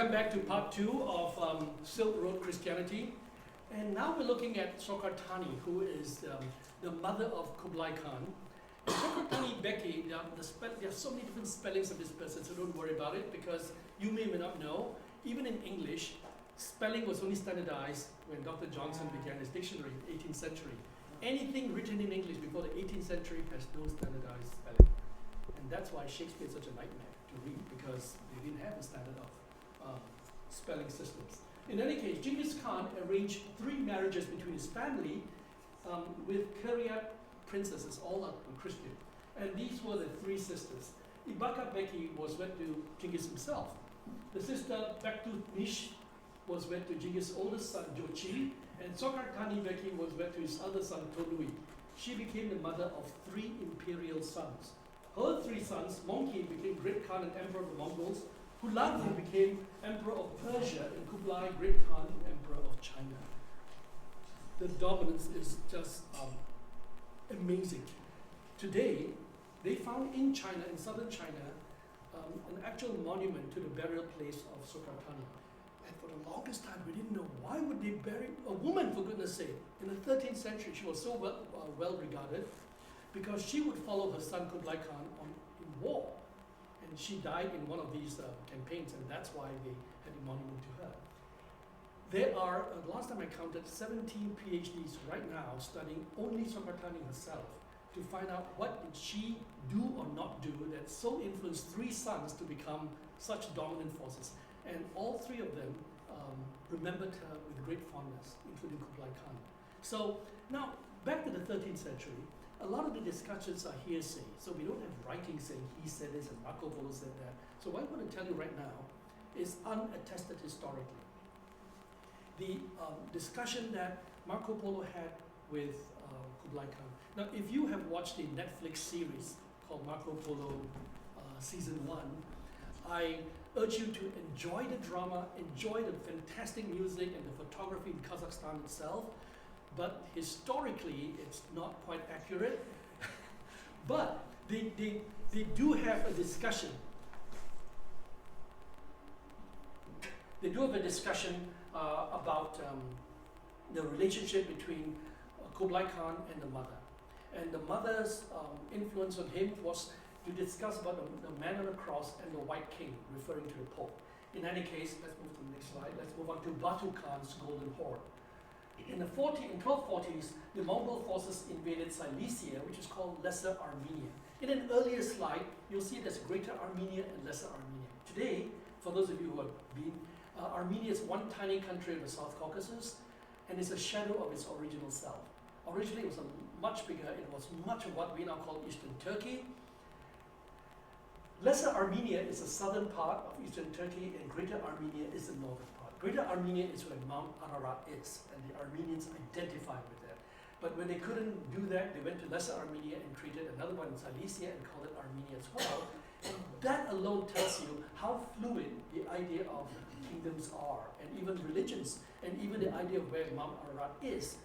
Welcome back to part 2 of Silk Road Christianity. And now we're looking at Sokarktani, who is the mother of Kublai Khan. Sokarktani Beki, there are so many different spellings of this person, so don't worry about it, because you may or may not know, even in English, spelling was only standardized when Dr. Johnson began his dictionary in the 18th century. Anything written in English before the 18th century has no standardized spelling. And that's why Shakespeare is such a nightmare to read, because they didn't have a standard of spelling systems. In any case, Chinggis Khan arranged 3 marriages between his family with Kyriot princesses, all are Christian. And these were the 3 sisters. Ibaka Beki was wed to Chinggis himself. The sister Batu was wed to Chinggis' oldest son Jochi, and Sokarktani Beki was wed to his other son Tolui. She became the mother of 3 imperial sons. Her 3 sons, MONGKE became Great Khan and Emperor of the Mongols, Hulangu became Emperor of Persia, and Kublai, Great Khan and Emperor of China. The dominance is just amazing. Today, they found in China, in southern China, an actual monument to the burial place of Sokarktani. And for the longest time, we didn't know why would they bury a woman, for goodness sake. In the 13th century, she was so well regarded because she would follow her son Kublai Khan in war. And she died in one of these campaigns, and that's why they had a monument to her. There are, last time I counted, 17 PhDs right now studying only Sokarktani herself to find out what did she do or not do that so influenced 3 sons to become such dominant forces. And all 3 of them remembered her with great fondness, including Kublai Khan. So now, back to the 13th century, a lot of the discussions are hearsay, so we don't have writing saying he said this and Marco Polo said that. So what I'm going to tell you right now is unattested historically. The discussion that Marco Polo had with Kublai Khan. Now, if you have watched the Netflix series called Marco Polo Season 1, I urge you to enjoy the drama, enjoy the fantastic music and the photography in Kazakhstan itself. But historically, it's not quite accurate. But they do have a discussion. They do have a discussion about the relationship between Kublai Khan and the mother. And the mother's influence on him was to discuss about the man on the cross and the white king, referring to the Pope. In any case, let's move to the next slide. Let's move on to Batu Khan's Golden Horde. In the 1240s, the Mongol forces invaded Cilicia, which is called Lesser Armenia. In an earlier slide, you'll see there's Greater Armenia and Lesser Armenia. Today, for those of you who have been, Armenia is one tiny country of the South Caucasus, and it's a shadow of its original self. Originally, it was much bigger. It was much of what we now call Eastern Turkey. Lesser Armenia is the southern part of Eastern Turkey, and Greater Armenia is the northern part. Greater Armenia is where Mount Ararat is, and the Armenians identified with that. But when they couldn't do that, they went to Lesser Armenia and created another one in Cilicia and called it Armenia as well. And that alone tells you how fluid the idea of kingdoms are, and even religions, and even the idea of where Mount Ararat is.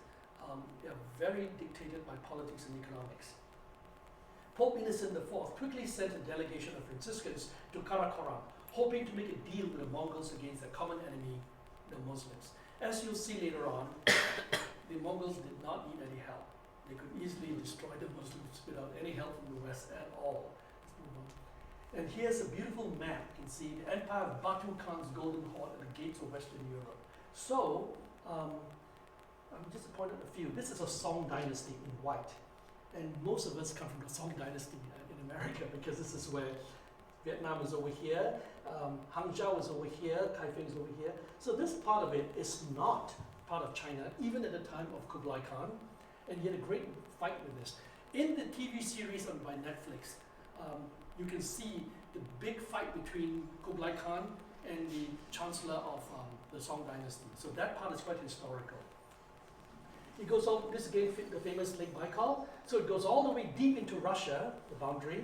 They are very dictated by politics and economics. Pope Innocent IV quickly sent a delegation of Franciscans to Karakoram, hoping to make a deal with the Mongols against their common enemy, the Muslims. As you'll see later on, the Mongols did not need any help. They could easily destroy the Muslims without any help from the West at all. Let's move on. And here's a beautiful map. You can see the Empire of Batu Khan's Golden Horde at the gates of Western Europe. So, I'm just to point out a few. This is a Song Dynasty in white. And most of us come from the Song Dynasty in America, because this is where Vietnam is over here, Hangzhou is over here, Kaifeng is over here. So this part of it is not part of China, even at the time of Kublai Khan, and he had a great fight with this. In the TV series by Netflix, you can see the big fight between Kublai Khan and the Chancellor of the Song Dynasty. So that part is quite historical. It goes on, this again, the famous Lake Baikal. So it goes all the way deep into Russia, the boundary.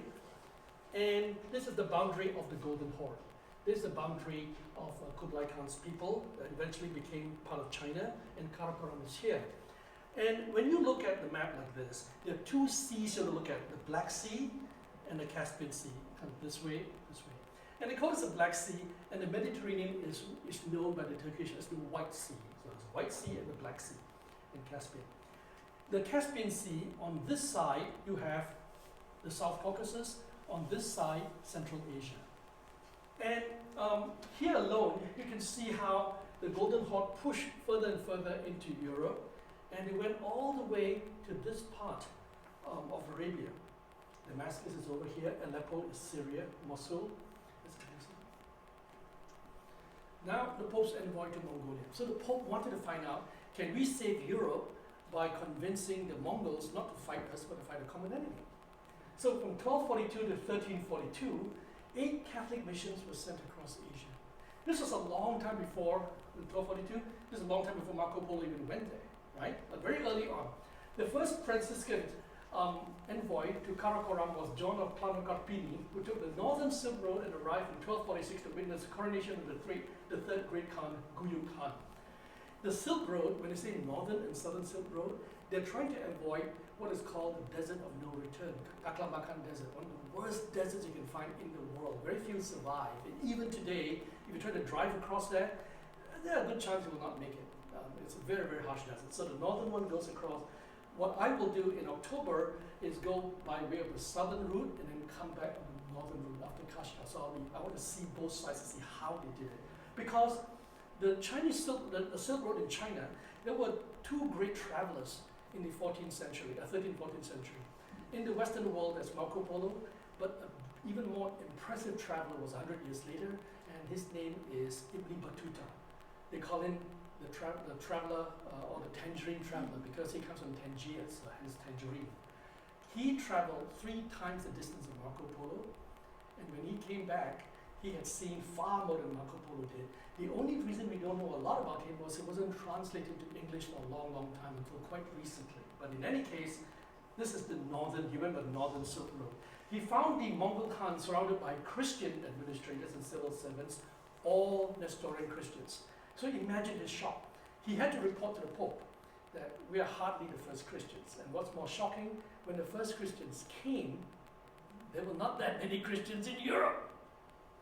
And this is the boundary of the Golden Horde. This is the boundary of Kublai Khan's people that eventually became part of China, and Karakoram is here. And when you look at the map like this, there are 2 seas you have to look at, the Black Sea and the Caspian Sea, kind of this way, this way. And they call this the Black Sea, and the Mediterranean is known by the Turkish as the White Sea. So it's White Sea and the Black Sea in Caspian. The Caspian Sea, on this side, you have the South Caucasus, on this side, Central Asia. And here alone, you can see how the Golden Horde pushed further and further into Europe, and they went all the way to this part of Arabia. Damascus is over here, Aleppo is Syria, Mosul. Now the Pope's envoy to Mongolia. So the Pope wanted to find out, can we save Europe by convincing the Mongols not to fight us, but to fight a common enemy? So from 1242 to 1342, 8 Catholic missions were sent across Asia. This was a long time before, in 1242, this is a long time before Marco Polo even went there, right? But very early on. The first Franciscan envoy to Karakoram was John of Planokarpini, who took the northern Silk Road and arrived in 1246 to witness the coronation of the third great Khan, GUYUK Khan. The Silk Road, when they say northern and southern Silk Road, they're trying to avoid what is called the desert of no return, Taklamakan Desert, one of the worst deserts you can find in the world. Very few survive. And even today, if you try to drive across there are a good chance you will not make it. It's a very, very harsh desert. So the northern one goes across. What I will do in October is go by way of the southern route and then come back on the northern route after Kashgar. So I want to see both sides to see how they did it. Because the Chinese Silk, the Silk Road in China, there were 2 great travelers in the 14th century, 13th, 14th century. In the Western world, there's Marco Polo, but an even more impressive traveler was 100 years later, and his name is Ibn Battuta. They call him the traveler or the tangerine traveler because he comes from Tangier, so hence tangerine. He traveled 3 times the distance of Marco Polo, and when he came back, he had seen far more than Marco Polo did. The only reason we don't know a lot about him was it wasn't translated to English for a long, long time until quite recently. But in any case, this is the northern, you remember the northern Silk Road. He found the Mongol Khan surrounded by Christian administrators and civil servants, all Nestorian Christians. So imagine his shock. He had to report to the Pope that we are hardly the first Christians. And what's more shocking, when the first Christians came, there were not that many Christians in Europe.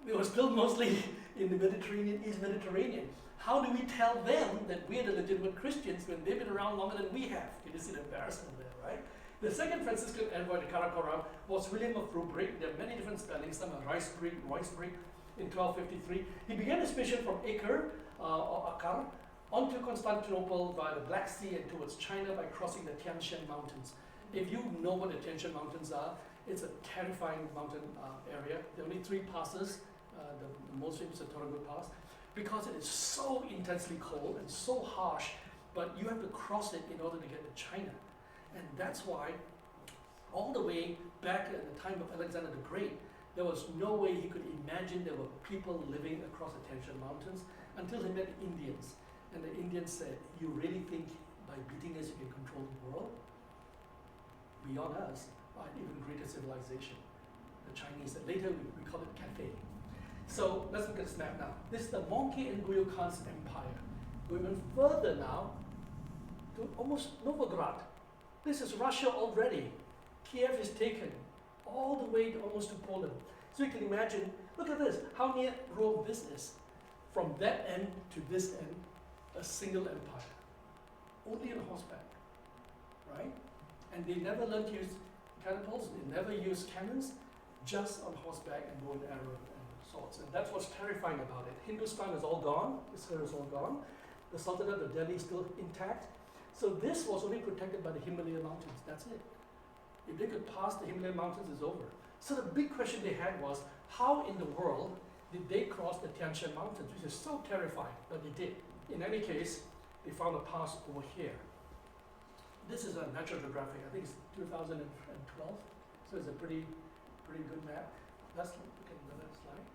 They were still mostly in the Mediterranean, East Mediterranean. How do we tell them that we're the legitimate Christians when they've been around longer than we have? You see the embarrassment there, right? The second Franciscan envoy to Karakoram was William of Rubric. There are many different spellings, some are Roysbrick, in 1253. He began his mission from Acre, or Akar, onto Constantinople via the Black Sea and towards China by crossing the Tian Shan Mountains. If you know what the Tian Shan Mountains are, it's a terrifying mountain area. There are only 3 passes. The most famous is the Torogud Pass, because it is so intensely cold and so harsh, but you have to cross it in order to get to China. And that's why, all the way back at the time of Alexander the Great, there was no way he could imagine there were people living across the Tian Shan Mountains until he met the Indians. And the Indians said, you really think by beating us you can control the world? Beyond us, are an even greater civilization. The Chinese, and later we call it CATHAY. So let's look at this map now. This is the MONGKE and GUYUK Khan's empire. We went further now to almost Novgorod. This is Russia already. Kiev is taken all the way to almost to Poland. So you can imagine, look at this, how near Rome this is. From that end to this end, a single empire. Only on horseback, right? And they never learned to use catapults, they never used cannons, just on horseback and bow and arrow and swords. And that's what's terrifying about it. Hindustan is all gone, Israel is all gone. The Sultanate of Delhi is still intact. So this was only protected by the Himalaya mountains, that's it. If they could pass the Himalaya mountains, it's over. So the big question they had was, how in the world did they cross the Tian Shan Mountains, which is so terrifying, but they did. In any case, they found a pass over here. This is a Natural Geographic, I think it's 2012, so it's a pretty good map. Let's look at the next slide.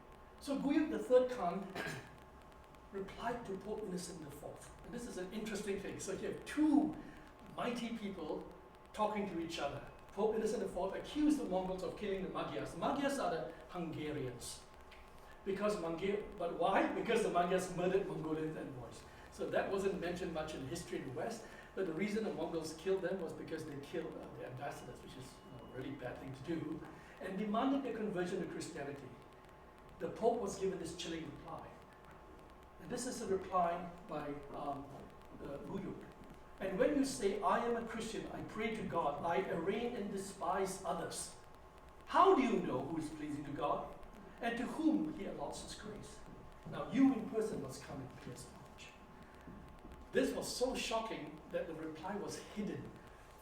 So GUYUK, the third Khan, replied to Pope Innocent IV. And this is an interesting thing. So you have 2 mighty people talking to each other. Pope Innocent IV accused the Mongols of killing the Magyars. The Magyars are the Hungarians. But why? Because the Magyars murdered Mongolian envoys. So that wasn't mentioned much in history in the West, but the reason the Mongols killed them was because they killed the ambassadors, which is a really bad thing to do, and demanded their conversion to Christianity. the Pope was given this chilling reply. And this is a reply by GUYUK. And when you say, I am a Christian, I pray to God, I arraign and despise others, how do you know who is pleasing to God and to whom he allots his grace? Now you in person must come and pay us homage. This was so shocking that the reply was hidden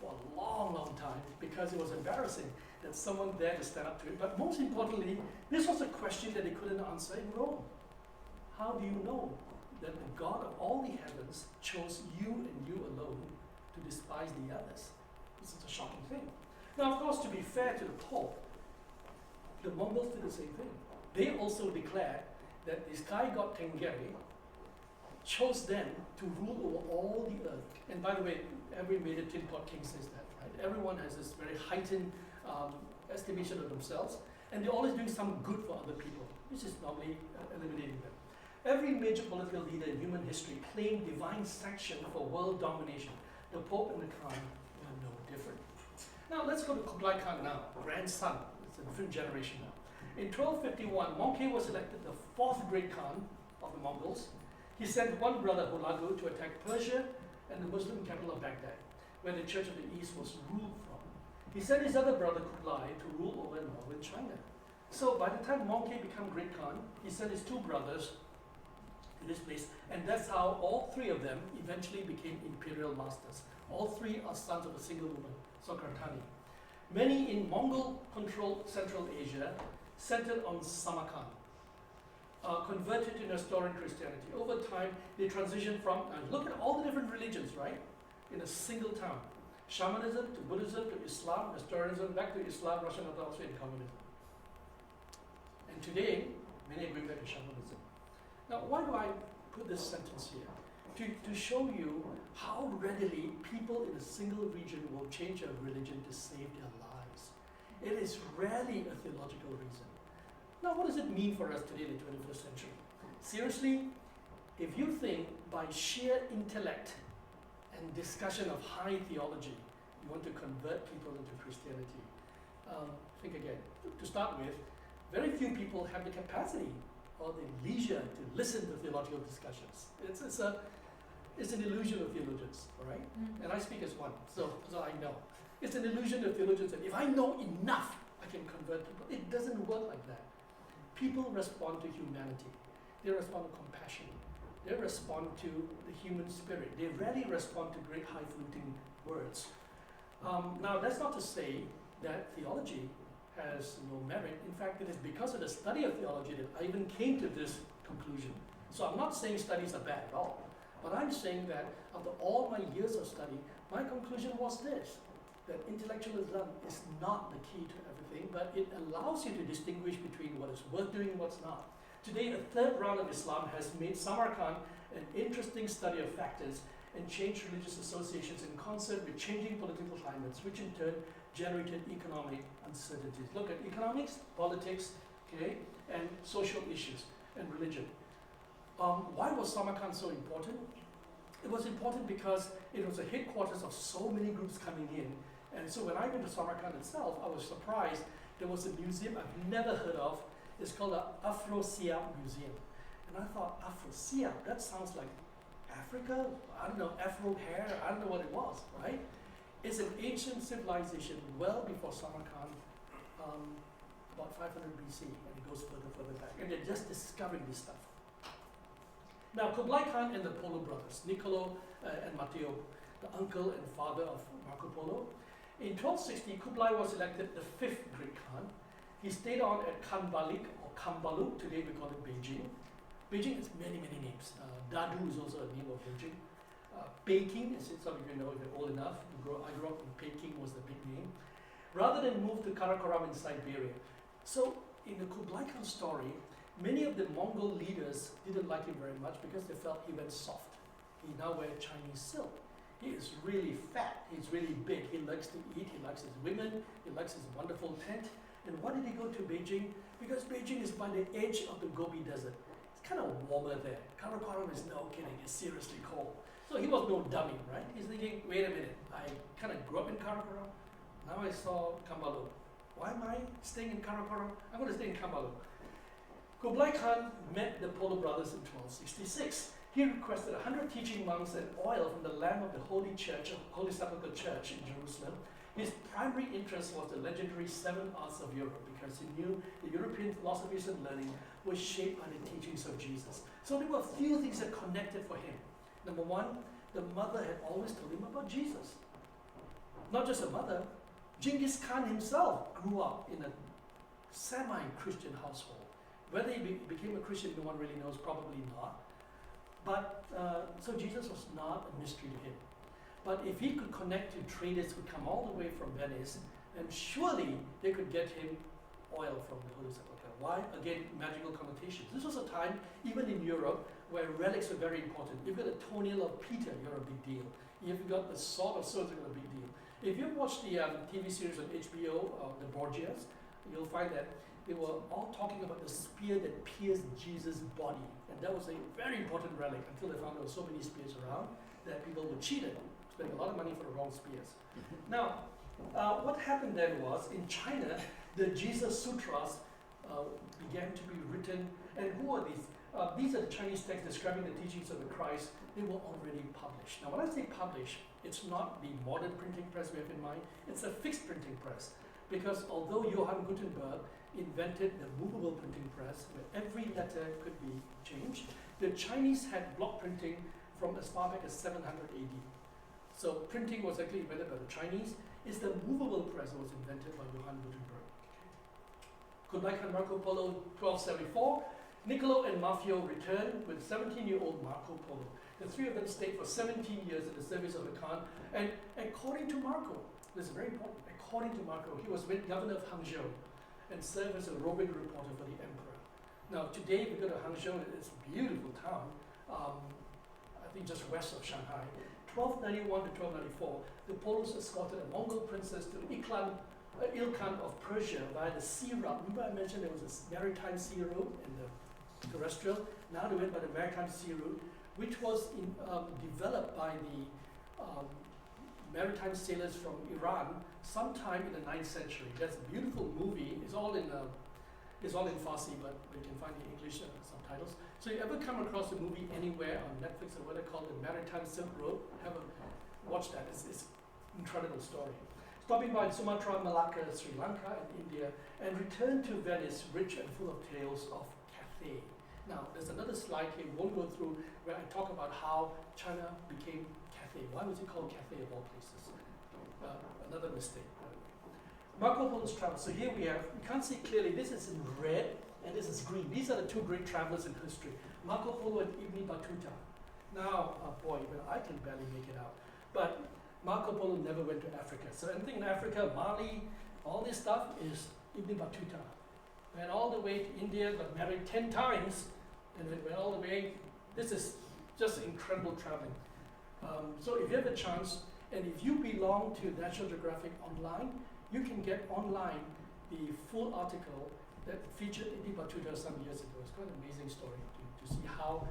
for a long, long time because it was embarrassing that someone dared to stand up to it. But most importantly, this was a question that they couldn't answer in Rome. How do you know that the God of all the heavens chose you and you alone to despise the others? This is a shocking thing. Now, of course, to be fair to the Pope, the Mongols did the same thing. They also declared that this guy god Tengeri chose them to rule over all the earth. And by the way, every major tin pot king says that, right? Everyone has this very heightened estimation of themselves, and they're always doing some good for other people, which is normally eliminating them. Every major political leader in human history claimed divine sanction for world domination. The Pope and the Khan were no different. Now let's go to Kublai Khan now, grandson. It's a different generation now. In 1251, MONGKE was elected the fourth great Khan of the Mongols. He sent one brother, Hulagu, to attack Persia and the Muslim capital of Baghdad, where the Church of the East was ruled from. He sent his other brother, Kublai, to rule over northern China. So by the time MONGKE became great Khan, he sent his two brothers to this place, and that's how all three of them eventually became imperial masters. All three are sons of a single woman, Sokarktani. Many in Mongol-controlled Central Asia centered on Samarkand, converted to Nestorian Christianity. Over time, they transitioned from, and look at all the different religions, right? In a single town. Shamanism to Buddhism to Islam, Nestorianism, back to Islam, Russian Orthodoxy, and communism. And today, many are going back to Shamanism. Now, why do I put this sentence here? To show you how readily people in a single region will change a religion to save their lives. It is rarely a theological reason. Now, what does it mean for us today in the 21st century? Seriously, if you think by sheer intellect and discussion of high theology, you want to convert people into Christianity, think again. To start with, very few people have the capacity or the leisure to listen to theological discussions. It's an illusion of theologians, all right? And I speak as one, so I know. It's an illusion of theologians that if I know enough, I can convert people. It doesn't work like that. People respond to humanity. They respond to compassion. They respond to the human spirit. They rarely respond to great highfalutin words. Now, that's not to say that theology has no merit. In fact, it is because of the study of theology that I even came to this conclusion. So I'm not saying studies are bad at all, but I'm saying that after all my years of study, my conclusion was this, that intellectualism is not the key to everything, but it allows you to distinguish between what is worth doing and what's not. Today, a third round of Islam has made Samarkand an interesting study of factors and changed religious associations in concert with changing political climates, which in turn generated economic uncertainties. Look at economics, politics, okay, and social issues and religion. Why was Samarkand so important? It was important because it was a headquarters of so many groups coming in. And so when I went to Samarkand itself, I was surprised. There was a museum I've never heard of. It's called the Afro-Siam Museum. And I thought, Afro-Siam, that sounds like Africa? I don't know, Afro hair, I don't know what it was, right? It's an ancient civilization well before Samarkand, about 500 BC, and it goes further back. And they're just discovering this stuff. Now, Kublai Khan and the Polo brothers, Niccolo and Matteo, the uncle and father of Marco Polo. In 1260, Kublai was elected the fifth great Khan. He stayed on at Khanbalik or Kambalu, today we call it Beijing. Beijing has many, many names. Dadu is also a name of Beijing. Peking, as some of you know if you're old enough, I grew up in Peking was the big name. Rather than move to Karakoram in Siberia. So in the Kublai Khan story, many of the Mongol leaders didn't like him very much because they felt he went soft. He now wears Chinese silk. He is really fat, he's really big, he likes to eat, he likes his women, he likes his wonderful tent. And why did he go to Beijing? Because Beijing is by the edge of the Gobi Desert. It's kind of warmer there. Karakoram is no kidding, it's seriously cold. So he was no dummy, right? He's thinking, wait a minute, I kind of grew up in Karakoram, now I saw Kambalu. Why am I staying in Karakoram? I'm going to stay in Kambalu. Kublai Khan met the Polo brothers in 1266. He requested 100 teaching monks and oil from the lamp of the Holy Church, Holy Sepulchre Church in Jerusalem. His primary interest was the legendary 7 arts of Europe, because he knew the European philosophies and learning were shaped by the teachings of Jesus. So there were a few things that connected for him. Number one, the mother had always told him about Jesus. Not just a mother, Chinggis Khan himself grew up in a semi-Christian household. Whether he became a Christian, no one really knows, probably not. But, so Jesus was not a mystery to him. But if he could connect to traders who come all the way from Venice, then surely they could get him oil from the Holy Sepulchre. Why? Again, magical connotations. This was a time, even in Europe, where relics were very important. You've got a toenail of Peter, you're a big deal. If you've got the sword of swords, you're a big deal. If you watch the TV series on HBO, The Borgias, you'll find that they were all talking about the spear that pierced Jesus' body. And that was a very important relic until they found there were so many spears around that people were cheated, spending a lot of money for the wrong spears. Now, what happened then was, in China, the Jesus Sutras began to be written. And who are these? These are the Chinese texts describing the teachings of the Christ. They were already published. Now, when I say published, it's not the modern printing press we have in mind. It's a fixed printing press. Because although Johann Gutenberg invented the movable printing press, where every letter could be changed, the Chinese had block printing from as far back as 700 AD. So printing was actually invented by the Chinese. It's the movable press that was invented by Johann Gutenberg. Kublai Khan Marco Polo, 1274. Niccolo and Maffeo returned with 17-year-old Marco Polo. The three of them stayed for 17 years in the service of the Khan. And according to Marco, this is very important, according to Marco, he was governor of Hangzhou and served as a roving reporter for the emperor. Now today, we go to Hangzhou, it's a beautiful town, I think just west of Shanghai. 1291 to 1294, the Polos escorted a Mongol princess to Ilkhan of Persia via the sea route. Remember I mentioned there was a maritime sea route in the terrestrial? Now they went by the maritime sea route, which was developed by the maritime sailors from Iran sometime in the 9th century. That's a beautiful movie. It's all in Farsi, but you can find the English subtitles. So you ever come across a movie anywhere on Netflix or what they call the Maritime Silk Road, have a watch that. It's an incredible story. Stopping by Sumatra, Malacca, Sri Lanka, and India, and returned to Venice, rich and full of tales of CATHAY. Now, there's another slide here, we won't go through, where I talk about how China became CATHAY. Why was it called CATHAY of all places? Another mistake. Marco Polo's travel. So here we have, you can't see clearly, this is in red and this is green. These are the two great travelers in history, Marco Polo and Ibn Battuta. Now, boy, even I can barely make it out. But Marco Polo never went to Africa. So anything in Africa, Mali, all this stuff is Ibn Battuta. Went all the way to India, got married 10 times, and then went all the way. This is just incredible traveling. So if you have a chance, and if you belong to National Geographic Online, you can get online the full article that featured Ibn Battuta some years ago. It's quite an amazing story to see how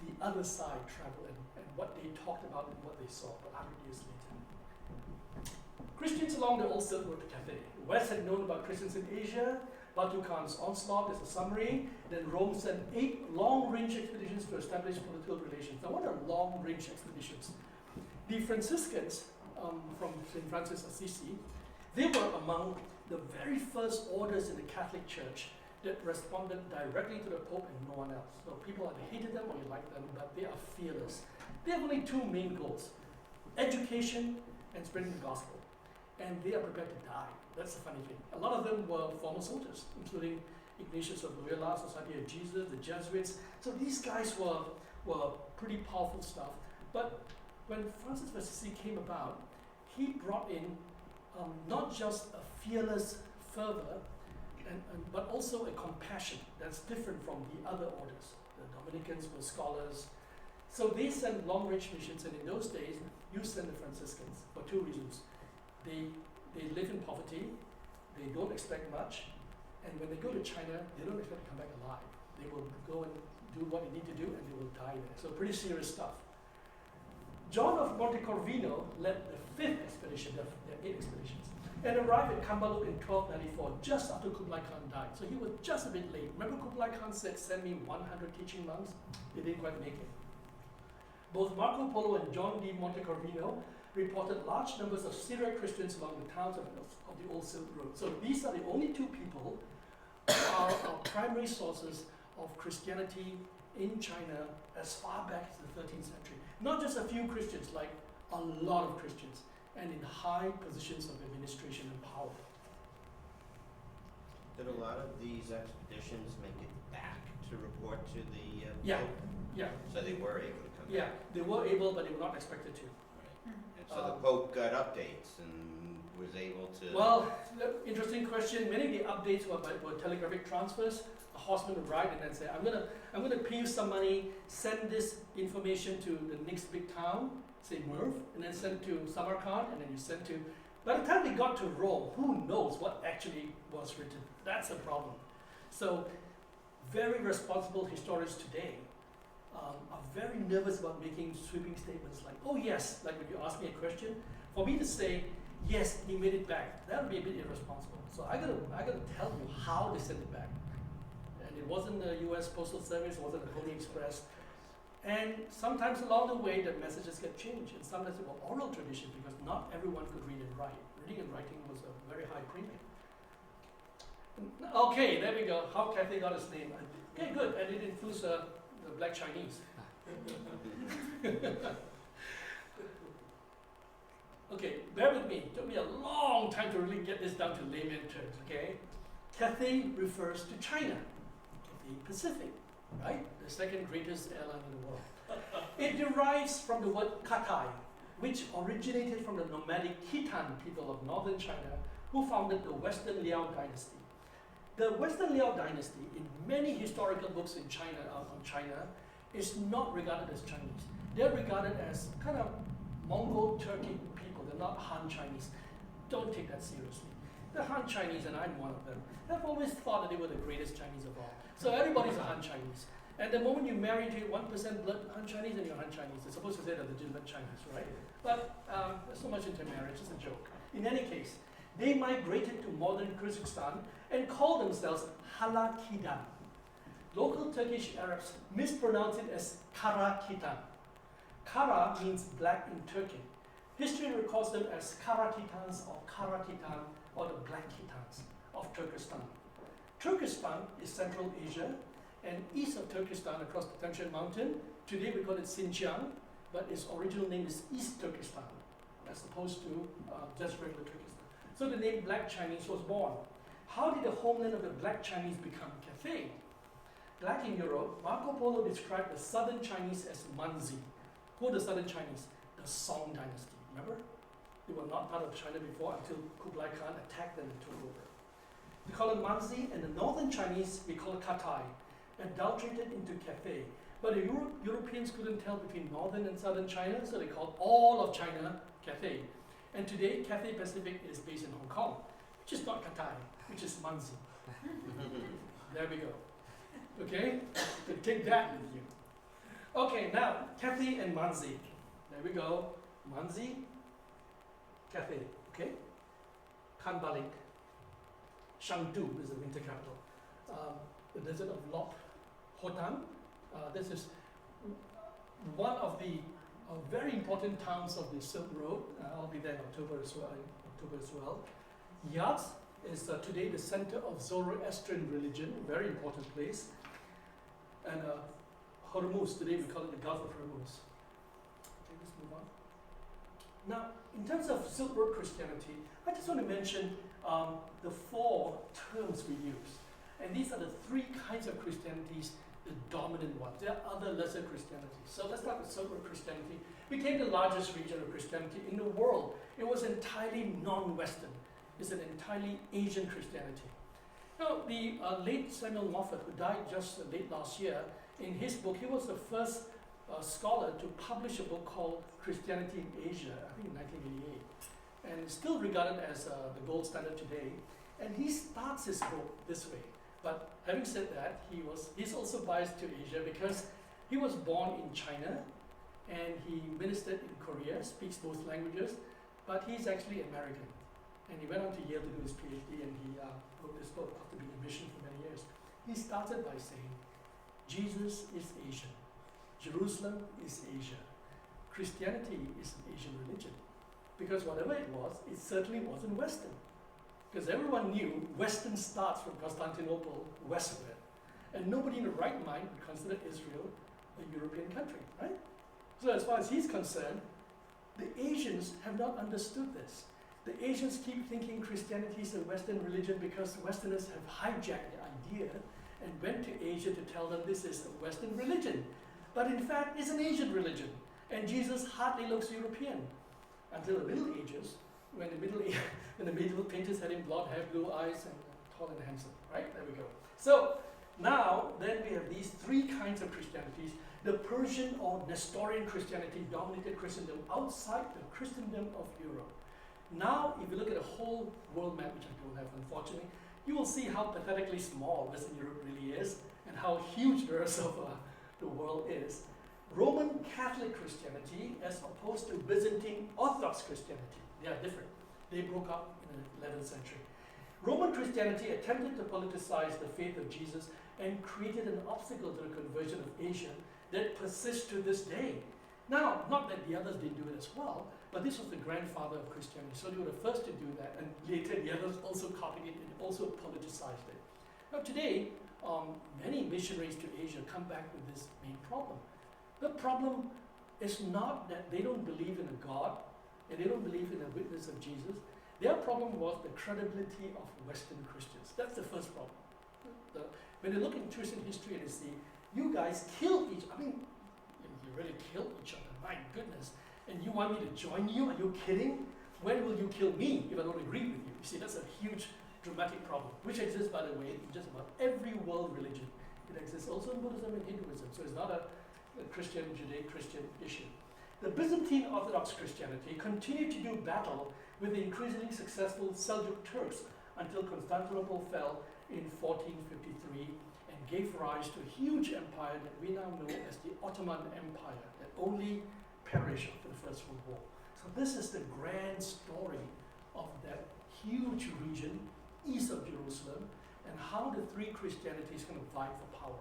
the other side traveled and what they talked about and what they saw, but 100 years later. Christians along the Old Silk Road to CATHAY. West had known about Christians in Asia. Batu Khan's onslaught is a summary. Then Rome sent 8 long-range expeditions to establish political relations. Now, what are long-range expeditions? The Franciscans from St. Francis Assisi, they were among the very first orders in the Catholic Church that responded directly to the Pope and no one else. So people either hated them or you liked them, but they are fearless. They have only 2 main goals: education and spreading the gospel. And they are prepared to die. That's the funny thing. A lot of them were former soldiers, including Ignatius of Loyola, Society of Jesus, the Jesuits. So these guys were pretty powerful stuff. But when Francis of Assisi came about, he brought in not just a fearless fervor, but also a compassion that's different from the other orders. The Dominicans were scholars. So they sent long-range missions, and in those days, you send the Franciscans for 2 reasons. They live in poverty, they don't expect much, and when they go to China, they don't expect to come back alive. They will go and do what they need to do, and they will die there. So pretty serious stuff. John of Monte Corvino led the 5th expedition. There are 8 expeditions. and arrived at Kambaluk in 1294, just after Kublai Khan died. So he was just a bit late. Remember Kublai Khan said, send me 100 teaching monks? They didn't quite make it. Both Marco Polo and John de Montecorvino reported large numbers of Syriac Christians along the towns of the old Silk Road. So these are the only two people who are our primary sources of Christianity in China as far back as the 13th century. Not just a few Christians, like a lot of Christians, and in high positions of administration and power. Did a lot of these expeditions make it back to report to the Yeah, Pope? yeah. So they were able to come Yeah, back? they were able, but they were not expected to. Right. And so the Pope got updates and was able to... Well, interesting question. Many of the updates were telegraphic transfers. A horseman would ride and then say, I'm gonna pay you some money, send this information to the next big town, say Merv, and then send to Samarkand, and then you send to... By the time they got to Rome, who knows what actually was written? That's a problem. So, very responsible historians today are very nervous about making sweeping statements like, oh yes, like when you ask me a question, for me to say, yes, he made it back, that would be a bit irresponsible. So I gotta tell you how they sent it back. And it wasn't the US Postal Service, it wasn't the Pony Express. And sometimes along the way, the messages get changed, and sometimes it was oral tradition because not everyone could read and write. Reading and writing was a very high premium. Okay, there we go. How CATHAY got its name. Okay, good. And it includes the Black Chinese. Okay, bear with me. It took me a long time to really get this down to layman terms, okay? CATHAY refers to China, Cathay Pacific, right? The second greatest airline in the world. It derives from the word CATHAY, which originated from the nomadic Khitan people of northern China who founded the Western Liao Dynasty. The Western Liao Dynasty, in many historical books in China, on China, is not regarded as Chinese. They're regarded as kind of Mongol Turkic people. They're not Han Chinese. Don't take that seriously. The Han Chinese, and I'm one of them, have always thought that they were the greatest Chinese of all. So everybody's a Han Chinese. And the moment you marry into 1% blood Han Chinese, then you're Han Chinese. They're supposed to say they're legitimate Chinese, right? But there's so much intermarriage, it's a joke. In any case, they migrated to modern Kyrgyzstan and called themselves Halakidan. Local Turkish Arabs mispronounce it as Karakitan. Kara means black in Turkic. History records them as Karakitans or Karakitan or the Black Khitans of Turkestan. Turkestan is Central Asia, and east of Turkestan across the Tian Mountain, today we call it Xinjiang, but its original name is East Turkestan, as opposed to just regular Turkestan. So the name Black Chinese was born. How did the homeland of the Black Chinese become Cathay? Back in Europe, Marco Polo described the southern Chinese as MANZI. Who are the southern Chinese? The Song dynasty, remember? They were not part of China before until Kublai Khan attacked them and took over. We call it MANZI, and the northern Chinese, we call it CATHAY, adulterated into Cathay. But the Europeans couldn't tell between northern and southern China, so they called all of China Cathay. And today, Cathay Pacific is based in Hong Kong, which is not CATHAY, which is MANZI. There we go. Okay? So take that with you. Okay, now, Cathay and MANZI. There we go. MANZI, Cathay. Okay? Kanbalik. Shangdu is the winter capital. The desert of Lop Khotan. This is one of the very important towns of the Silk Road. I'll be there in October as well. Yazd is today the center of Zoroastrian religion, very important place. And Hormuz, today we call it the Gulf of Hormuz. Okay, let's move on. Now, in terms of Silk Road Christianity, I just want to mention the four terms we use. And these are the three kinds of Christianities, the dominant ones. There are other lesser Christianities. So let's start with Silk Road Christianity. It became the largest region of Christianity in the world. It was entirely non-Western. It's an entirely Asian Christianity. Now, the late Samuel Moffat, who died just late last year, in his book, he was the first scholar to publish a book called Christianity in Asia, I think in 1988. And it's still regarded as the gold standard today. And he starts his book this way. But having said that, he's also biased to Asia because he was born in China and he ministered in Korea, speaks both languages, but he's actually American. And he went on to Yale to do his PhD, and he wrote this book after being in mission for many years. He started by saying, Jesus is Asian. Jerusalem is Asia. Christianity is an Asian religion. Because whatever it certainly wasn't Western. Because everyone knew Western starts from Constantinople westward. And nobody in the right mind would consider Israel a European country, right? So as far as he's concerned, the Asians have not understood this. The Asians keep thinking Christianity is a Western religion because Westerners have hijacked the idea and went to Asia to tell them this is a Western religion. But in fact, it's an Asian religion. And Jesus hardly looks European. Until the Middle Ages, when the medieval painters had him blonde hair, blue eyes, and tall and handsome, right? There we go. So now, then we have these three kinds of Christianities. The Persian or Nestorian Christianity dominated Christendom outside the Christendom of Europe. Now, if you look at the whole world map, which I don't have unfortunately, you will see how pathetically small Western Europe really is and how huge the rest of the world is. Roman Catholic Christianity as opposed to Byzantine Orthodox Christianity. They are different. They broke up in the 11th century. Roman Christianity attempted to politicize the faith of Jesus and created an obstacle to the conversion of Asia that persists to this day. Now, not that the others didn't do it as well, but this was the grandfather of Christianity. So they were the first to do that, and later the others also copied it and also politicized it. Now today, many missionaries to Asia come back with this main problem. The problem is not that they don't believe in a God, and they don't believe in the witness of Jesus. Their problem was the credibility of Western Christians. That's the first problem. When they look into Christian history and they see, you guys killed each other. I mean, you really killed each other, my goodness. And you want me to join you? Are you kidding? When will you kill me if I don't agree with you? You see, that's a huge, dramatic problem, which exists, by the way, in just about every world religion. It exists also in Buddhism and Hinduism, so it's not a Christian, Judeo-Christian issue. The Byzantine Orthodox Christianity continued to do battle with the increasingly successful Seljuk Turks until Constantinople fell in 1453 and gave rise to a huge empire that we now know as the Ottoman Empire that only perished after the First World War. So this is the grand story of that huge region east of Jerusalem and how the three Christianities kind of vie for power.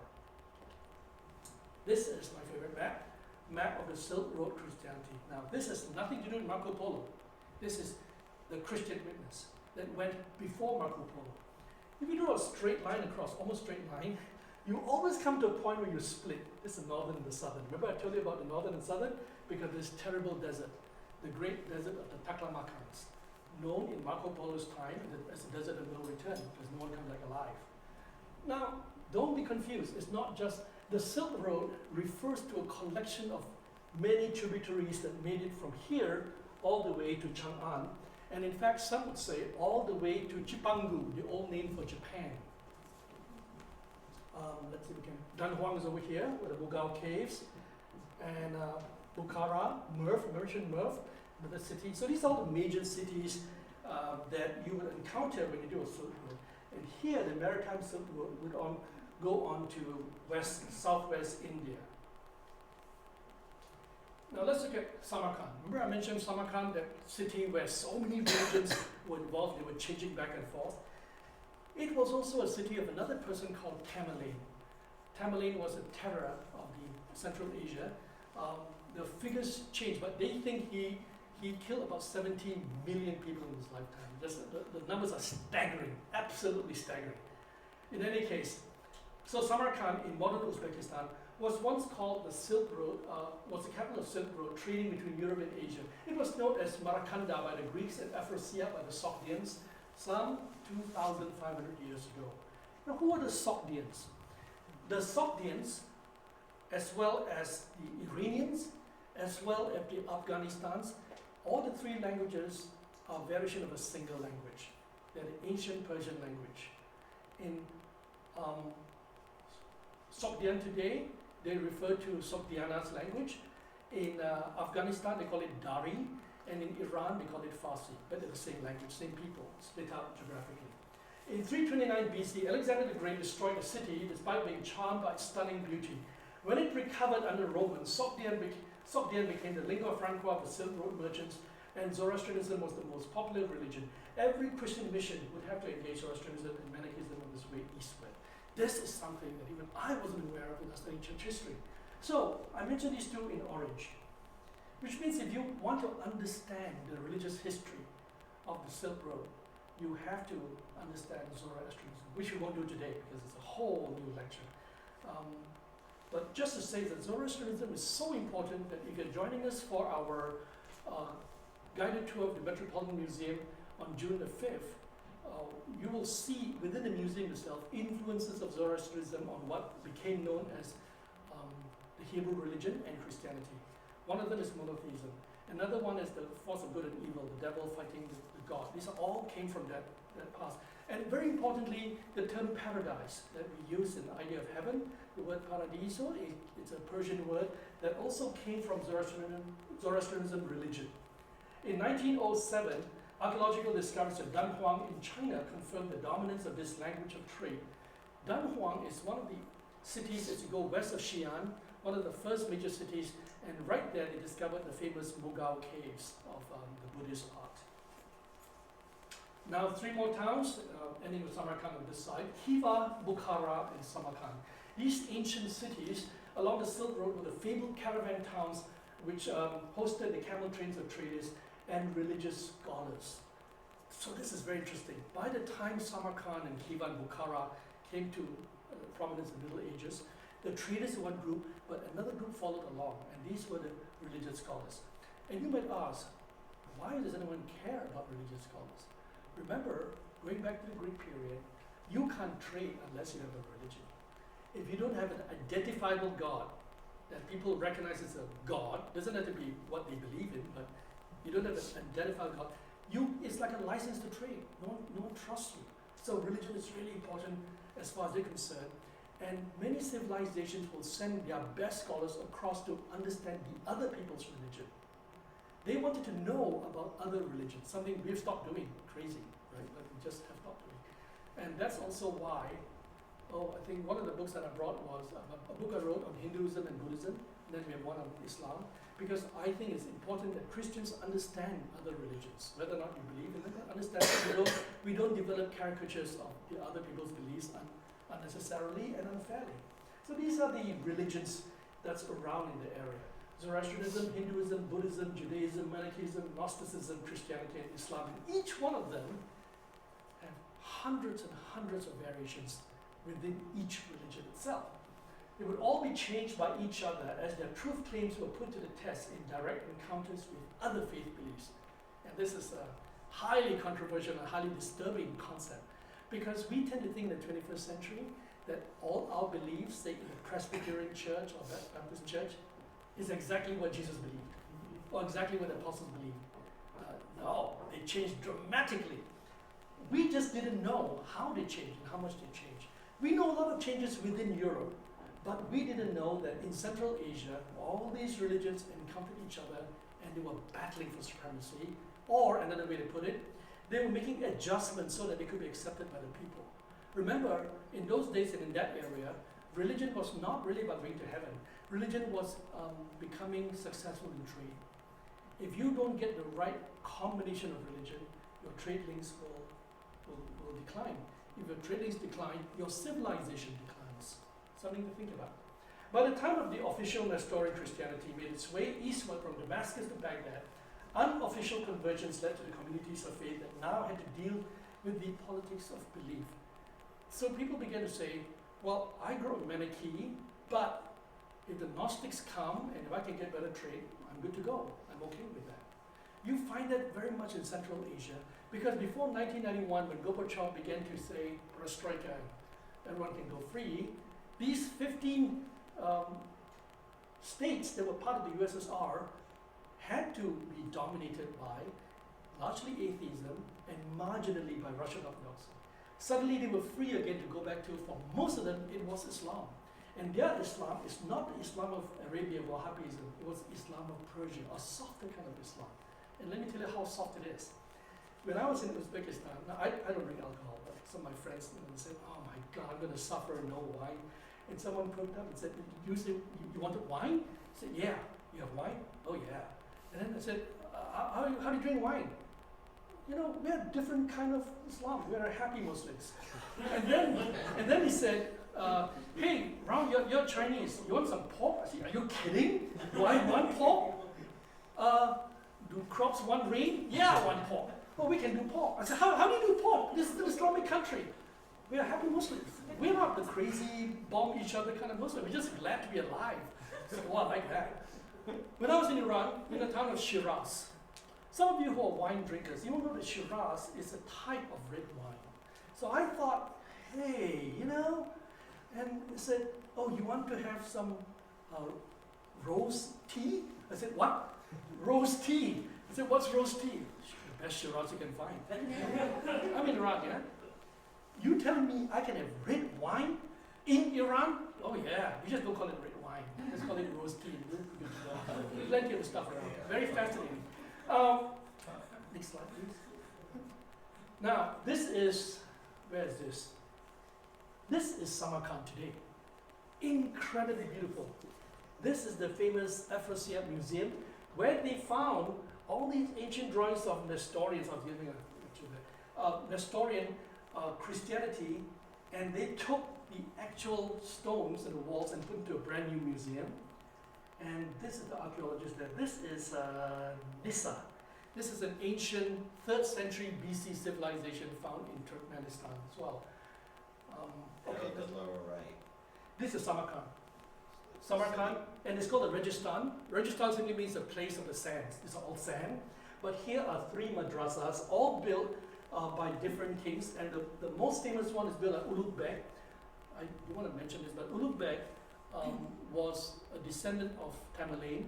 This is my favorite map of the Silk Road Christianity. Now this has nothing to do with Marco Polo. This is the Christian witness that went before Marco Polo. If you draw a straight line across, almost straight line, you always come to a point where you split. This is the northern and the southern. Remember I told you about the northern and southern? Because this terrible desert, the great desert of the Taklamakans, known in Marco Polo's time as the desert of no return, because no one comes back alive. Now, don't be confused. It's not just the Silk Road refers to a collection of many tributaries that made it from here all the way to Chang'an, and in fact, some would say all the way to Chipangu, the old name for Japan. Let's see if we can. Danhuang is over here with the Bugao Caves, and Bukhara, Merchant Merv, another city. So these are all the major cities that you would encounter when you do a Silk Road. And here, the Maritime Silk Road would go on to southwest India. Now let's look at Samarkand. Remember I mentioned Samarkand, that city where so many religions were involved, they were changing back and forth. It was also a city of another person called Tamerlane. Tamerlane was a terror of the Central Asia. The figures change, but they think he killed about 17 million people in his lifetime. The numbers are staggering, absolutely staggering. In any case, so Samarkand in modern Uzbekistan was once called the Silk Road, was the capital of Silk Road, trading between Europe and Asia. It was known as Marakanda by the Greeks and Afrosia by the Sogdians some 2,500 years ago. Now who are the Sogdians? The Sogdians, as well as the Iranians, as well as the Afghanistans, all the three languages are variation of a single language. They're the ancient Persian language. In Sogdian today, they refer to Sogdiana's language. In Afghanistan, they call it Dari, and in Iran, they call it Farsi, but they're the same language, same people, split out geographically. In 329 BC, Alexander the Great destroyed the city despite being charmed by its stunning beauty. When it recovered under Romans, Sogdian became the lingua franca of the Silk Road merchants And Zoroastrianism was the most popular religion. Every Christian mission would have to engage Zoroastrianism and Manichaeism on this way eastward. This is something that even I wasn't aware of when I studied church history. So I mentioned these two in orange, which means if you want to understand the religious history of the Silk Road, you have to understand Zoroastrianism, which we won't do today because it's a whole new lecture. But just to say that Zoroastrianism is so important that if you're joining us for our guided tour of the Metropolitan Museum on June the 5th, you will see within the museum itself influences of Zoroastrianism on what became known as the Hebrew religion and Christianity. One of them is monotheism. Another one is the force of good and evil, the devil fighting the God. These all came from that past. And very importantly, the term paradise that we use in the idea of heaven, the word paradiso, it's a Persian word that also came from Zoroastrianism religion. In 1907, archaeological discoveries of Dunhuang in China confirmed the dominance of this language of trade. Dunhuang is one of the cities as you go west of Xi'an, one of the first major cities, and right there they discovered the famous Mogao caves of the Buddhist art. Now 3 more towns, ending with Samarkand on this side, Khiva, Bukhara, and Samarkand. These ancient cities along the Silk Road were the fabled caravan towns which hosted the camel trains of traders and religious scholars. So this is very interesting. By the time Samarkand and Khiva and Bukhara came to prominence in the Middle Ages, the traders were one group, but another group followed along, and these were the religious scholars. And you might ask, why does anyone care about religious scholars? Remember, going back to the Greek period, you can't trade unless you have a religion. If you don't have an identifiable God that people recognize as a God, doesn't have to be what they believe in, but you don't have an identifiable God, it's like a license to trade. No one trusts you. So religion is really important as far as they're concerned. And many civilizations will send their best scholars across to understand the other people's religion. They wanted to know about other religions, something we've stopped doing, crazy, right? But we just have stopped doing. And that's also why, I think one of the books that I brought was a book I wrote on Hinduism and Buddhism, and then we have one on Islam, because I think it's important that Christians understand other religions, whether or not you believe in them, understand that we don't develop caricatures of the other people's beliefs unnecessarily and unfairly. So these are the religions that's around in the area. Zoroastrianism, Hinduism, Buddhism, Judaism, Manichaeism, Gnosticism, Christianity, and Islam. And each one of them have hundreds and hundreds of variations within each religion itself. They would all be changed by each other as their truth claims were put to the test in direct encounters with other faith beliefs. And this is a highly controversial and highly disturbing concept, because we tend to think in the 21st century that all our beliefs, say in the Presbyterian church or Baptist church, is exactly what Jesus believed, or exactly what the apostles believed. No, they changed dramatically. We just didn't know how they changed and how much they changed. We know a lot of changes within Europe, but we didn't know that in Central Asia, all these religions encountered each other and they were battling for supremacy, or another way to put it, they were making adjustments so that they could be accepted by the people. Remember, in those days and in that area, religion was not really about going to heaven. Religion was becoming successful in trade. If you don't get the right combination of religion, your trade links will decline. If your trade links decline, your civilization declines. Something to think about. By the time of the official Nestorian Christianity made its way eastward from Damascus to Baghdad, unofficial convergence led to the communities of faith that now had to deal with the politics of belief. So people began to say, well, I grow up Manichae, but if the Gnostics come and if I can get better trade, I'm good to go. I'm okay with that. You find that very much in Central Asia, because before 1991, when Gorbachev began to say, perestroika, everyone can go free, these 15 states that were part of the USSR had to be dominated by largely atheism and marginally by Russian Orthodoxy. Suddenly they were free again to go back to, for most of them, it was Islam. And their Islam is not the Islam of Arabia, Wahhabism, it was Islam of Persia, a softer kind of Islam. And let me tell you how soft it is. When I was in Uzbekistan, now I don't drink alcohol, but some of my friends said, oh my God, I'm going to suffer, no wine. And someone poked up and said, you wanted wine? I said, yeah. You have wine? Oh yeah. And then I said, how do you drink drink wine? You know, we're a different kind of Islam. We're a happy Muslims. and then he said, hey, Rao, you're Chinese. You want some pork? I said, are you kidding? Do I want pork? Do crops want rain? Yeah, I want pork. Well, we can do pork. I said, how do you do pork? This is an Islamic country. We are happy Muslims. We're not the crazy, bomb each other kind of Muslim. We're just glad to be alive. So, well, I like that. When I was in Iran, in the town of Shiraz, some of you who are wine drinkers, you will know that Shiraz is a type of red wine. So I thought, hey, you know, and he said, oh, you want to have some rose tea? I said, what? Rose tea. I said, what's rose tea? The best Shiraz you can find. I'm in Iran, yeah? You telling me I can have red wine in Iran? Oh yeah, we just don't call it red wine. Let's call it rose tea. Plenty of stuff around. Very fascinating. Next slide, please. Now, this is, where is this? This is Samarkand today. Incredibly beautiful. This is the famous Afrasiab Museum, where they found all these ancient drawings of Nestorians. I was giving a picture there. Nestorian Christianity, and they took the actual stones in the walls and put into a brand new museum. And this is the archaeologist there. This is Nisa. This is an ancient 3rd century BC civilization found in Turkmenistan as well. Okay, the lower right. this is Samarkand. Samarkand, and it's called the Registan. Registan simply means the place of the sands. It's all sand. But here are 3 madrasas, all built by different kings, and the most famous one is built at Ulugh Beg. I don't want to mention this, but Ulugh Beg was a descendant of Tamerlane,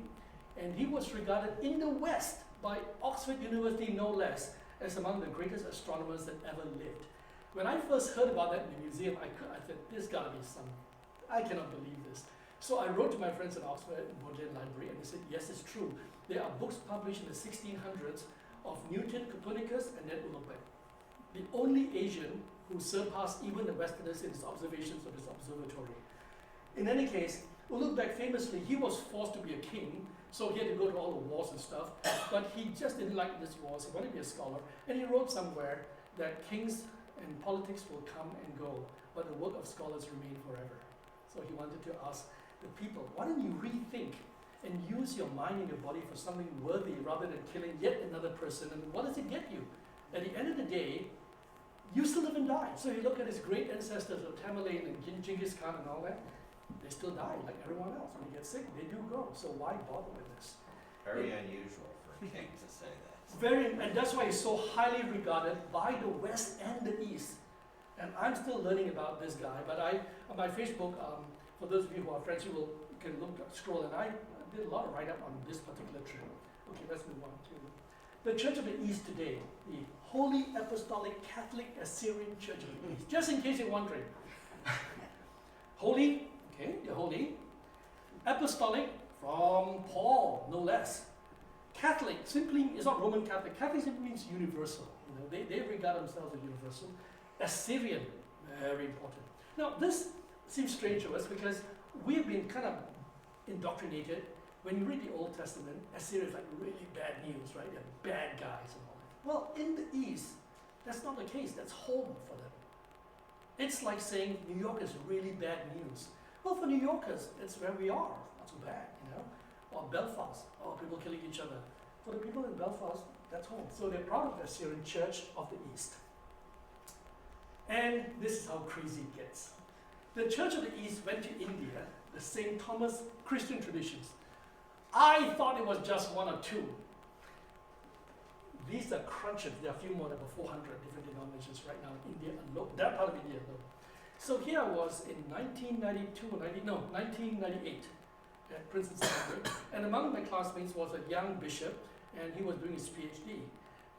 and he was regarded in the West by Oxford University, no less, as among the greatest astronomers that ever lived. When I first heard about that in the museum, I said, there's got to be some, I cannot believe this. So I wrote to my friends at Oxford Bodleian Library, and they said, yes, it's true. There are books published in the 1600s of Newton, Copernicus, and then Ulugh Beg. The only Asian who surpassed even the Westerners in his observations of his observatory. In any case, Ulugh Beg famously, he was forced to be a king, so he had to go to all the wars and stuff, but he just didn't like these wars. He wanted to be a scholar, and he wrote somewhere that kings and politics will come and go, but the work of scholars remain forever. So he wanted to ask the people, why don't you rethink and use your mind and your body for something worthy rather than killing yet another person, and what does it get you? At the end of the day, you still live and die. So you look at his great ancestors of Tamerlane and Chinggis Khan and all that, they still die like everyone else. When they get sick, they do go. So why bother with this? Very unusual for a king to say that. Very, and that's why he's so highly regarded by the West and the East. And I'm still learning about this guy, but on my Facebook, for those of you who are friends, you can scroll, and I did a lot of write-up on this particular trip. Okay, let's move on to the Church of the East today, the Holy Apostolic Catholic Assyrian Church of the East. Just in case you're wondering. Holy, okay, you're holy. Apostolic, from Paul, no less. Catholic simply is not Roman Catholic. Catholic simply means universal. You know, they regard themselves as universal. Assyrian, very important. Now, this seems strange to us because we've been kind of indoctrinated. When you read the Old Testament, Assyria is like really bad news, right? They're bad guys and all that. Well, in the East, that's not the case. That's home for them. It's like saying New York is really bad news. Well, for New Yorkers, it's where we are. Not so bad, you know? Or Belfast, or people killing each other. For the people in Belfast, that's home. So they're proud of the Assyrian Church of the East. And this is how crazy it gets. The Church of the East went to India, the St. Thomas Christian traditions. I thought it was just 1 or 2. These are crunches. There are a few more, about 400 different denominations right now in India alone, that part of India alone. So here I was in 1998 at Princeton Seminary, and among my classmates was a young bishop, and he was doing his PhD.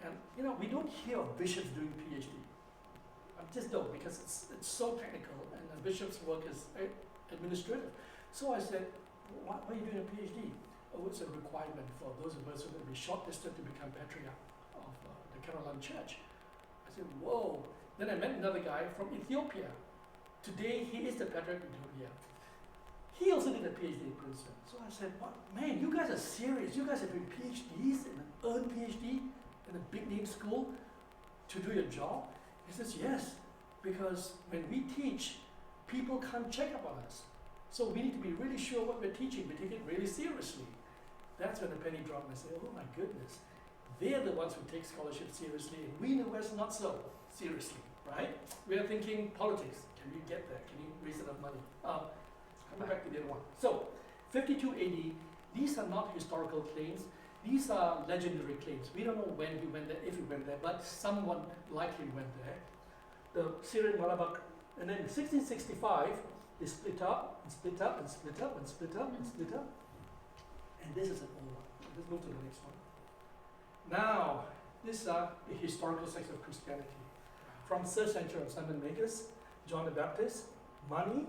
And you know, we don't hear of bishops doing PhD. I just don't, because it's so technical, and a bishop's work is administrative. So I said, why are you doing a PhD? Oh, it's a requirement for those of us who will be shortlisted to become patriarch of the Caroline Church. I said, whoa. Then I met another guy from Ethiopia. Today, he is the patriarch of Ethiopia. He also did a PhD in Princeton. So I said, what? Man, you guys are serious. You guys have been PhDs and earned PhD. in a big name school to do your job? He says, yes, because when we teach, people can't check up on us. So we need to be really sure what we're teaching. We take it really seriously. That's when the penny dropped and I say, oh my goodness. They're the ones who take scholarship seriously, and we in the West not so seriously, right? We are thinking politics. Can you get there? Can you raise enough money? Coming back to the other one. So, 52 AD, these are not historical claims. These are legendary claims. We don't know when he went there, if he went there, but someone likely went there. The Syrian Malabar, and then in 1665, they split up, and split up, and split up, and split up, and split up. And this is an old one. Let's move to the next one. Now, these are the historical sects of Christianity. From 3rd century of Simon Magus, John the Baptist, money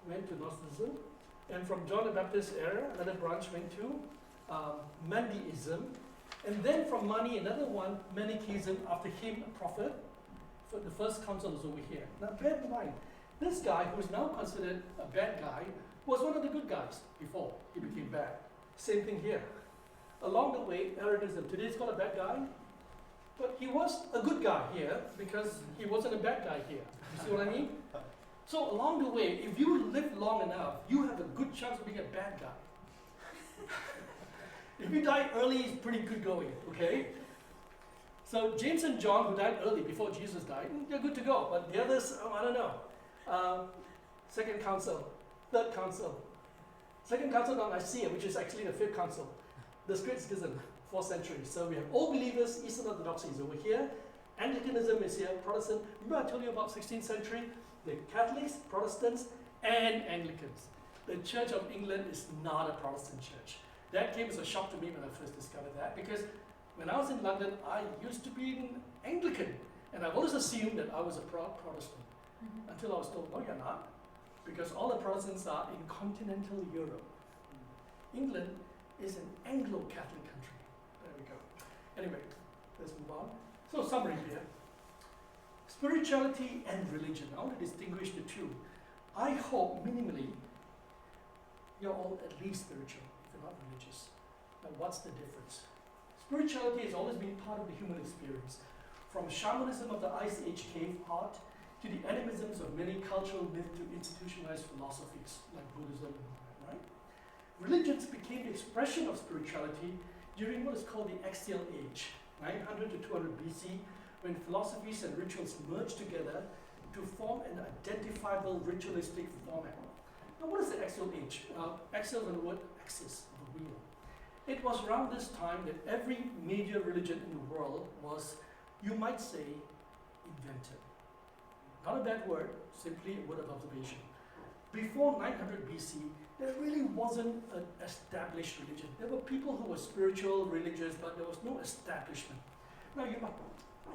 went to Gnosticism, and from John the Baptist era, another branch went to Mandeism, and then from Mani, another one, Manichaeism, after him, a prophet. For the first council is over here. Now, bear in mind, this guy, who is now considered a bad guy, was one of the good guys before he became bad. Same thing here. Along the way, Arianism. Today it's called a bad guy, but he was a good guy here because he wasn't a bad guy here. You see what I mean? So along the way, if you live long enough, you have a good chance of being a bad guy. If you die early, it's pretty good going, okay? So James and John, who died early before Jesus died, they're good to go. But the others, I don't know. Second council, third council. Second council of Nicaea, which is actually the fifth council. The Great Schism, 4th century. So we have all believers, Eastern Orthodoxy is over here, Anglicanism is here, Protestant. Remember I told you about 16th century? The Catholics, Protestants, and Anglicans. The Church of England is not a Protestant church. That came as a shock to me when I first discovered that, because when I was in London, I used to be an Anglican, and I've always assumed that I was a proud Protestant, until I was told, no, you're not, because all the Protestants are in continental Europe. England is an Anglo-Catholic country. There we go. Anyway, let's move on. So summary here. Spirituality and religion. I want to distinguish the two. I hope minimally you're all at least spiritual, if you're not religious. Now what's the difference? Spirituality has always been part of the human experience. From shamanism of the Ice Age cave art to the animisms of many cultural myths to institutionalized philosophies like Buddhism, right? Religions became the expression of spirituality during what is called the Axial Age, 900 to 200 BC, when philosophies and rituals merged together to form an identifiable ritualistic format. Now, what is the Axial Age? Axial is the word axis of a wheel. It was around this time that every major religion in the world was, you might say, invented. Not a bad word, simply a word of observation. Before 900 BC, there really wasn't an established religion. There were people who were spiritual, religious, but there was no establishment. Now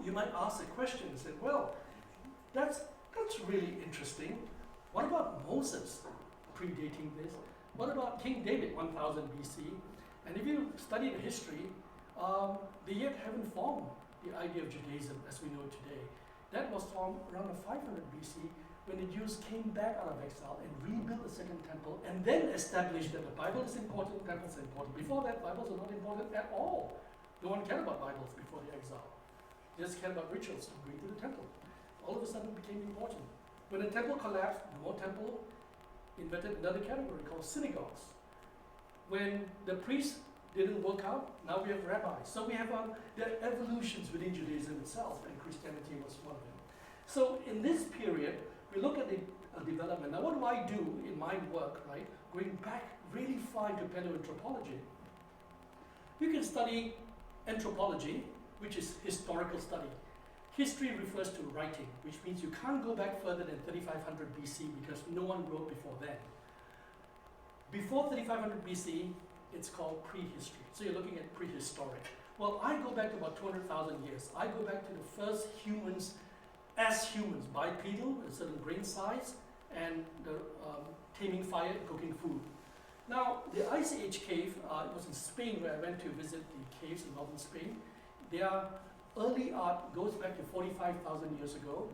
you might ask a question and say, well, that's really interesting. What about Moses predating this? What about King David, 1000 BC? And if you study the history, they yet haven't formed the idea of Judaism as we know it today. That was formed around 500 BC when the Jews came back out of exile and rebuilt the second temple and then established that the Bible is important, temples are important. Before that, Bibles were not important at all. No one cared about Bibles before the exile. They just cared about rituals and going to the temple. All of a sudden it became important. When the temple collapsed, the more temple invented another category called synagogues. When the priests didn't work out, now we have rabbis. So we have there are evolutions within Judaism itself, and Christianity was one of them. So in this period, we look at the development. Now what do I do in my work, right? Going back really far into paleoanthropology. You can study anthropology, which is historical study. History refers to writing, which means you can't go back further than 3500 BC because no one wrote before then. Before 3500 BC, it's called prehistory. So you're looking at prehistoric. Well, I go back to about 200,000 years. I go back to the first humans as humans, bipedal, a certain brain size, and the taming fire and cooking food. Now, the Ice Age cave, it was in Spain where I went to visit the caves in northern Spain. Their early art goes back to 45,000 years ago.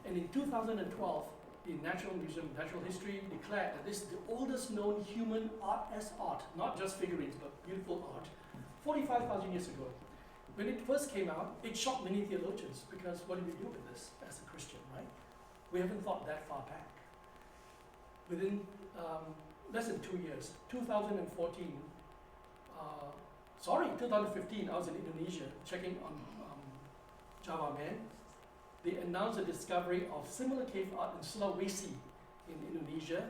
And in 2012, the National Museum of Natural History declared that this is the oldest known human art as art, not just figurines, but beautiful art, 45,000 years ago. When it first came out, it shocked many theologians because what do we do with this as a Christian, right? We haven't thought that far back. Within less than 2 years, 2015, I was in Indonesia checking on Java Man. They announced the discovery of similar cave art in Sulawesi in Indonesia,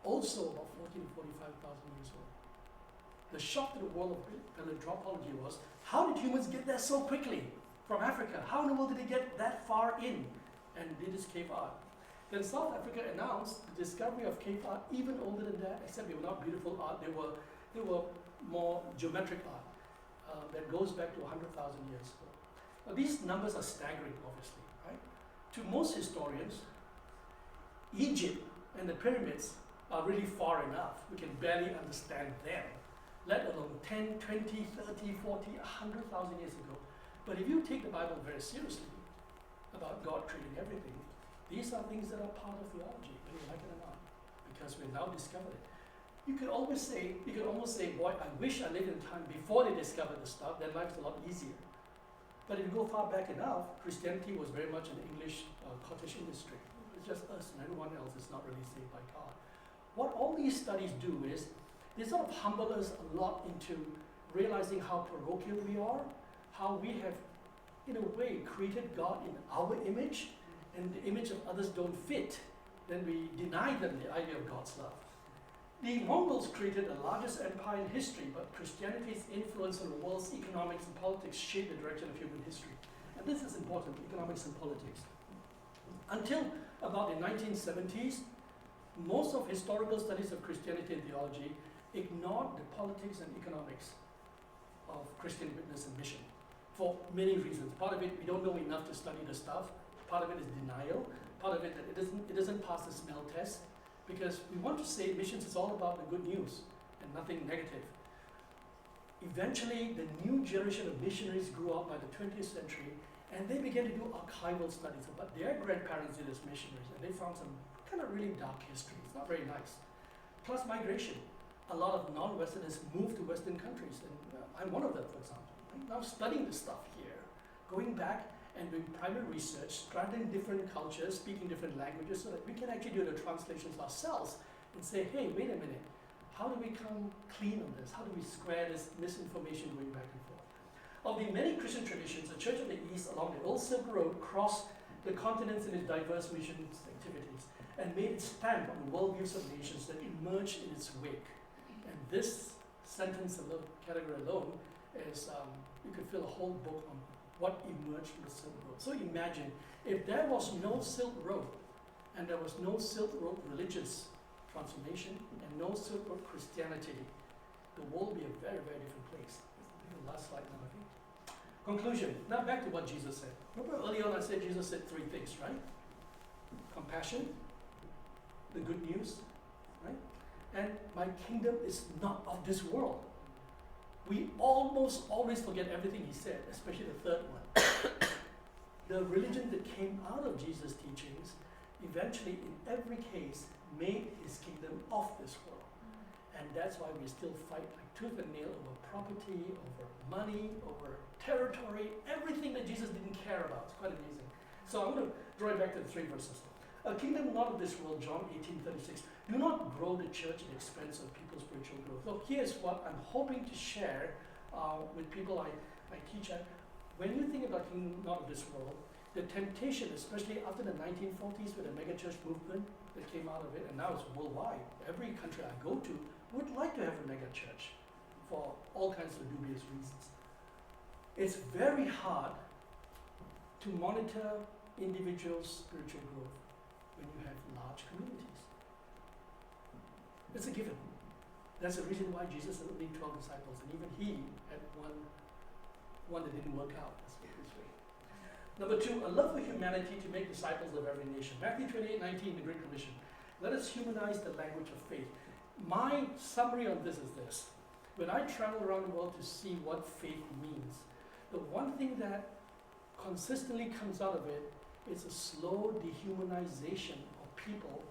also about 40 to 45,000 years old. The shock to the world of paleoanthropology was, how did humans get there so quickly from Africa? How in the world did they get that far in and did this cave art? Then South Africa announced the discovery of cave art even older than that, except they were not beautiful art, they were more geometric art that goes back to 100,000 years ago. Now, these numbers are staggering, obviously, right? To most historians, Egypt and the pyramids are really far enough. We can barely understand them, let alone 10, 20, 30, 40, 100,000 years ago. But if you take the Bible very seriously about God creating everything, these are things that are part of theology, whether you like it or not, because we've now discovered it. You could almost say, boy, I wish I lived in time before they discovered the stuff, then life's a lot easier. But if you go far back enough, Christianity was very much an English cottage industry. It's just us and everyone else is not really saved by God. What all these studies do is, they sort of humble us a lot into realizing how parochial we are, how we have, in a way, created God in our image, and the image of others don't fit. Then we deny them the idea of God's love. The Mongols created the largest empire in history, but Christianity's influence on the world's economics and politics shaped the direction of human history. And this is important, economics and politics. Until about the 1970s, most of historical studies of Christianity and theology ignored the politics and economics of Christian witness and mission for many reasons. Part of it, we don't know enough to study the stuff. Part of it is denial. Part of it, that it doesn't pass the smell test. Because we want to say missions is all about the good news and nothing negative. Eventually, the new generation of missionaries grew up by the 20th century, and they began to do archival studies about their grandparents did as missionaries, and they found some kind of really dark history. It's not very nice. Plus migration. A lot of non-Westerners moved to Western countries, and I'm one of them, for example. I'm now studying this stuff here, going back and doing primary research, studying different cultures, speaking different languages, so that we can actually do the translations ourselves and say, hey, wait a minute, how do we come clean on this? How do we square this misinformation going back and forth? Of the many Christian traditions, the Church of the East along the Old Silk Road crossed the continents in its diverse mission activities and made its stamp on the worldviews of nations that emerged in its wake. And this sentence alone, category alone, is, you could fill a whole book on what emerged from the Silk Road. So imagine, if there was no Silk Road, and there was no Silk Road religious transformation, and no Silk Road Christianity, the world would be a very, very different place. The last slide now, I think. Conclusion. Now back to what Jesus said. Remember early on I said Jesus said 3 things, right? Compassion, the good news, right? And my kingdom is not of this world. We almost always forget everything he said, especially the third one. The religion that came out of Jesus' teachings eventually, in every case, made his kingdom of this world. And that's why we still fight like tooth and nail over property, over money, over territory, everything that Jesus didn't care about. It's quite amazing. So I'm going to draw it back to the 3 verses. A kingdom not of this world, John 18:36. Do not grow the church at the expense of people's spiritual growth. So here's what I'm hoping to share with people I teach at. When you think about kingdom not of this world, the temptation, especially after the 1940s with the megachurch movement that came out of it, and now it's worldwide. Every country I go to would like to have a megachurch for all kinds of dubious reasons. It's very hard to monitor individuals' spiritual growth when you have large communities. It's a given. That's the reason why Jesus had only 12 disciples, and even he had one that didn't work out. Let's put it this way. Number 2, a love for humanity to make disciples of every nation. Matthew 28:19, the Great Commission. Let us humanize the language of faith. My summary on this is this. When I travel around the world to see what faith means, the one thing that consistently comes out of it is a slow dehumanization of people,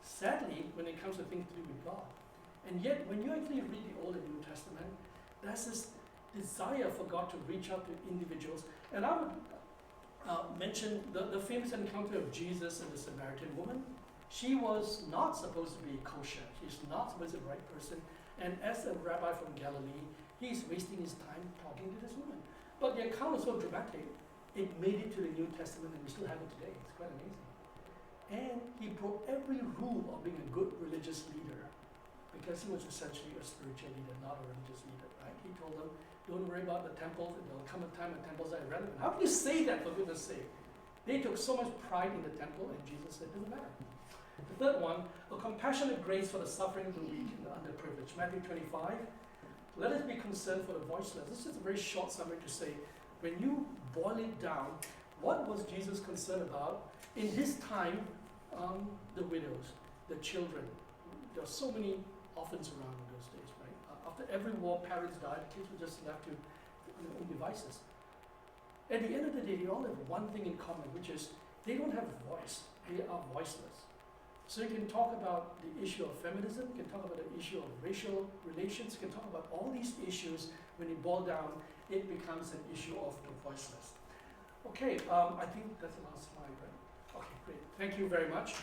sadly, when it comes to things to do with God. And yet, when you actually read the Old and New Testament, there's this desire for God to reach out to individuals. And I would mention the famous encounter of Jesus and the Samaritan woman. She was not supposed to be kosher. She's not supposed to be the right person. And as a rabbi from Galilee, he's wasting his time talking to this woman. But the account was so dramatic, it made it to the New Testament, and we still have it today. It's quite amazing. And he broke every rule of being a good religious leader, because he was essentially a spiritual leader, not a religious leader, right? He told them, don't worry about the temples, there'll come a time when temples are irrelevant. How can you say that, for goodness sake? They took so much pride in the temple, and Jesus said, it doesn't matter. The third one, a compassionate grace for the suffering of the weak and the underprivileged. Matthew 25, let us be concerned for the voiceless. This is a very short summary to say, when you boil it down, what was Jesus concerned about? In his time, the widows, the children. There are so many orphans around in those days, right? After every war, parents died, kids were just left to their own devices. At the end of the day, they all have one thing in common, which is they don't have a voice. They are voiceless. So you can talk about the issue of feminism, you can talk about the issue of racial relations, you can talk about all these issues. When you boil down, it becomes an issue of the voiceless. Okay, I think that's the last slide, right? Okay, great. Thank you very much.